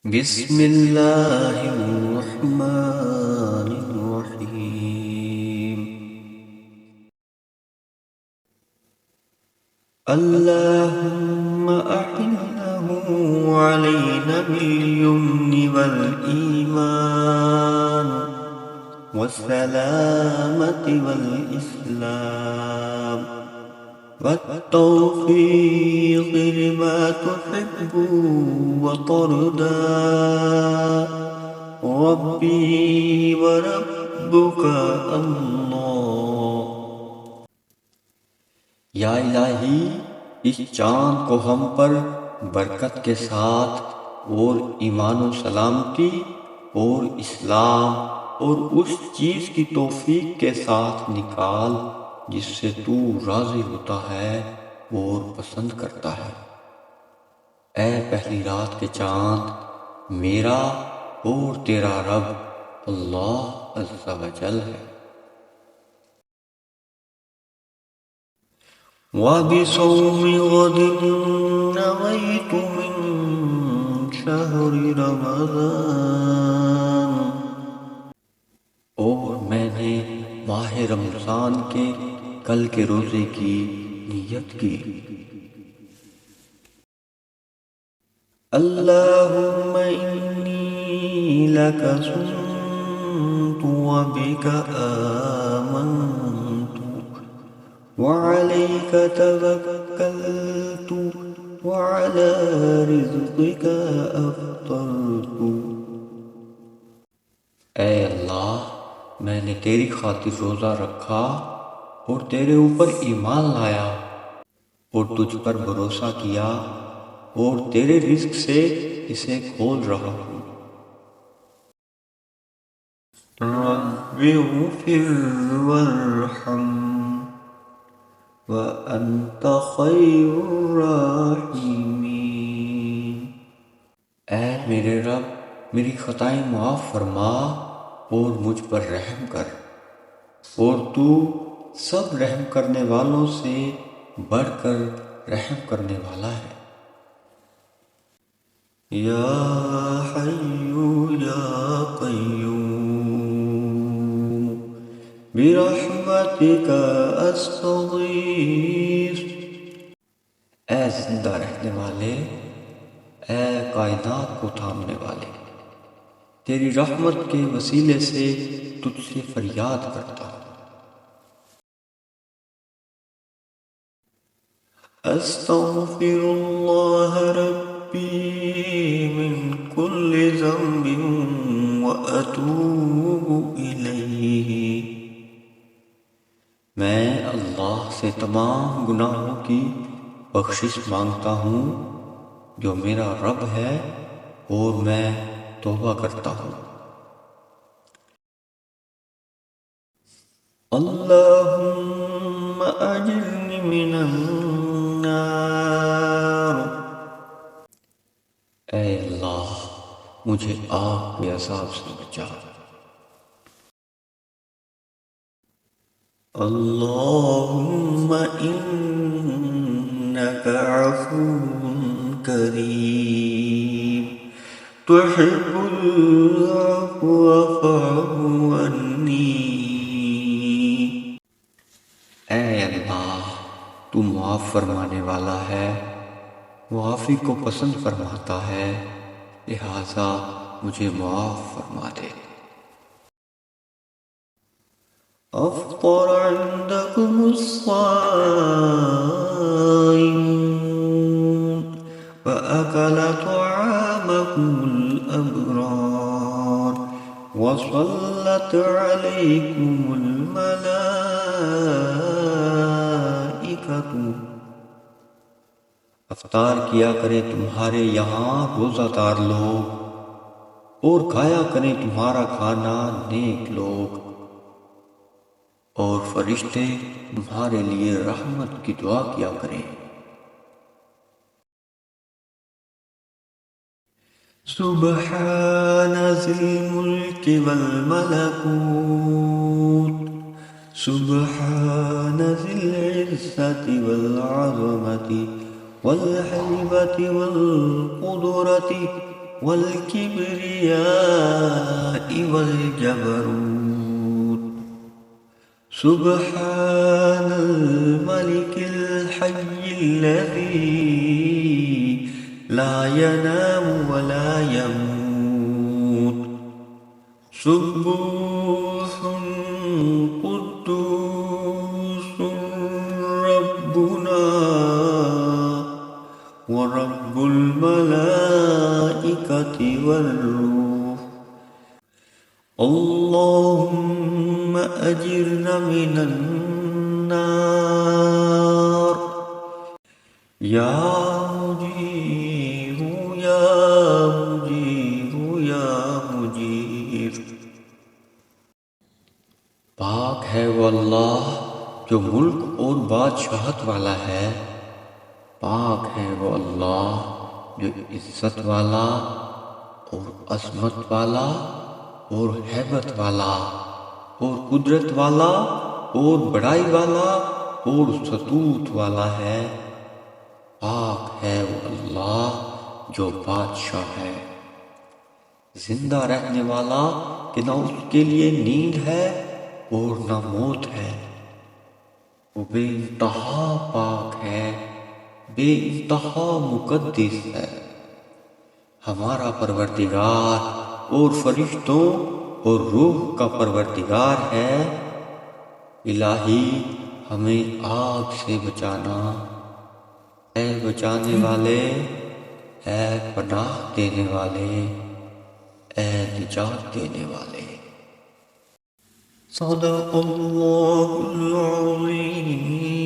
بسم اللہ الرحمن الرحیم اللہم احلہ علینا بالیمن والایمان والسلامة والاسلام والتوفيق لما تحب وترضى ربي وربك الله۔ یا الہی، اس چاند کو ہم پر برکت کے ساتھ اور ایمان و سلامتی اور اسلام اور اس چیز کی توفیق کے ساتھ نکال جس سے تو راضی ہوتا ہے اور پسند کرتا ہے۔ اے پہلی رات کے چاند، میرا اور تیرا رب اللہ عز و جل ہے۔ وَبِصَوْمِ غَدٍ نَوَيْتُ مِن شَهْرِ رَمَضَانَ، اور میں نے ماہ رمضان کے کل کے روزے کی نیت کی۔ اللہم انی لک صمت وبک آمنت وعلیک توکلت وعلی رزقک افطرت۔ اے اللہ، میں نے تیری خاطر روزہ رکھا اور تیرے اوپر ایمان لایا اور تجھ پر بھروسہ کیا اور تیرے رزق سے اسے کھول رہا ہوں۔ رب اغفر وارحم وانت خیر الراحمین۔ اے میرے رب، میری خطائیں معاف فرما اور مجھ پر رحم کر، اور تو سب رحم کرنے والوں سے بڑھ کر رحم کرنے والا ہے۔ یا حی یا قیوم برحمتک استغیث۔ اے زندہ رہنے والے، اے کائنات کو تھامنے والے، تیری رحمت کے وسیلے سے تجھ سے فریاد کرتا ہوں۔ استغفر اللہ ربی من کل ذنب واتوب الیہ۔ میں اللہ سے تمام گناہوں کی بخشش مانگتا ہوں جو میرا رب ہے، اور میں توبہ کرتا ہوں۔ اللہم اجرنی من النار۔ اے اللہ، مجھے آگ کے عذاب سے بچا۔ اللہم انک عفو کریم تحب العفو فاعف عنی۔ اے اللہ، تو معاف فرمانے والا ہے، معافی کو پسند فرماتا ہے، لہذا مجھے معاف فرما دے۔ افطر عندکم الصائمون فأکل طعامکم الأبرار وصلت علیکم الملائکۃ۔ افطار کیا کریں تمہارے یہاں روزہ دار لوگ، اور کھایا کریں تمہارا کھانا نیک لوگ، اور فرشتے تمہارے لیے رحمت کی دعا کیا کریں۔ سبحان ذی الملک والملکوت سبحان ذی العزة والعظمة والهيبة والقدرة والكبرياء والجبروت. سبحان الملك الحي الذي لا ينام ولا يموت. سبوح قدوس ربنا ورب الملائكة والروح. اللهم أجرنا من النار يا مجير يا مجير يا مجير. پاک ہے وہ اللہ جو ملک اور بادشاہت والا ہے، پاک ہے وہ اللہ جو عزت والا اور عظمت والا اور ہیبت والا اور قدرت والا اور بڑائی والا اور سطوت والا ہے۔ پاک ہے وہ اللہ جو بادشاہ ہے، زندہ رہنے والا کہ نہ اس کے لیے نیند ہے اور نہ موت ہے۔ وہ بے انتہا پاک ہے، بے انتہا مقدس ہے۔ ہمارا پروردگار اور فرشتوں اور روح کا پروردگار ہے۔ الہی ہمیں آگ سے بچانا، اے بچانے والے، اے پناہ دینے والے، اے نجات دینے والے۔ صدق اللہ العظیم۔